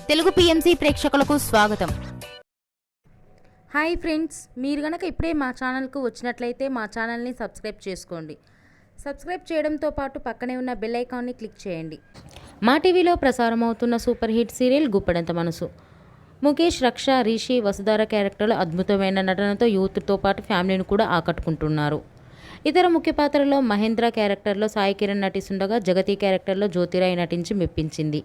Telugu PMC ప్రేక్షకులకు స్వాగతం. Hi friends, మీరు గనక ఇప్పుడే మా ఛానల్కు వచ్చినట్లయితే మా ఛానల్ని సబ్స్క్రైబ్ చేసుకోండి. సబ్స్క్రైబ్ చేయడంతో పాటు పక్కనే ఉన్న బెల్ ఐకాన్ని క్లిక్ చేయండి. మా టీవీలో ప్రసారం అవుతున్న సూపర్ హిట్ సీరియల్ గుప్పెడంత మనసు. ముఖేష్, రక్ష, రిషి, వసుధార క్యారెక్టర్లు అద్భుతమైన నటనతో యూత్తో పాటు ఫ్యామిలీని కూడా ఆకట్టుకుంటున్నారు. ఇతర ముఖ్య పాత్రలో మహేంద్ర క్యారెక్టర్లో సాయి కిరణ్ నటిస్తుండగా జగతి క్యారెక్టర్లో జ్యోతిరాయ్ నటించి మెప్పించింది.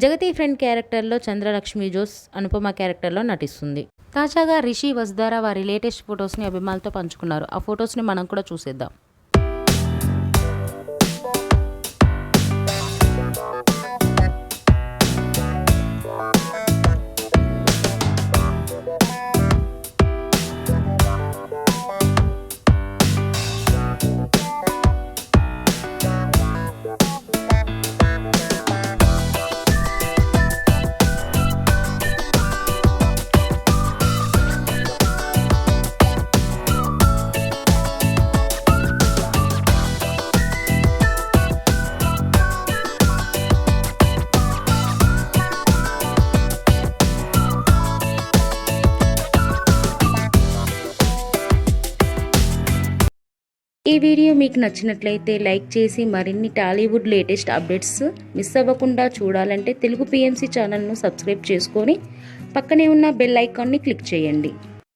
జగతి ఫ్రెండ్ క్యారెక్టర్లో చంద్రలక్ష్మి జోస్ అనుపమ క్యారెక్టర్లో నటిస్తుంది. తాజాగా రిషి, వసుధార వారి లేటెస్ట్ ఫొటోస్ని అభిమానులతో పంచుకున్నారు. ఆ ఫొటోస్ని మనం కూడా చూసేద్దాం. ఈ వీడియో మీకు నచ్చినట్లయితే లైక్ చేసి మరిన్ని టాలీవుడ్ లేటెస్ట్ అప్డేట్స్ మిస్ అవ్వకుండా చూడాలంటే తెలుగు పిఎంసి ఛానల్ను సబ్స్క్రైబ్ చేసుకొని పక్కనే ఉన్న బెల్ ఐకాన్ని క్లిక్ చేయండి.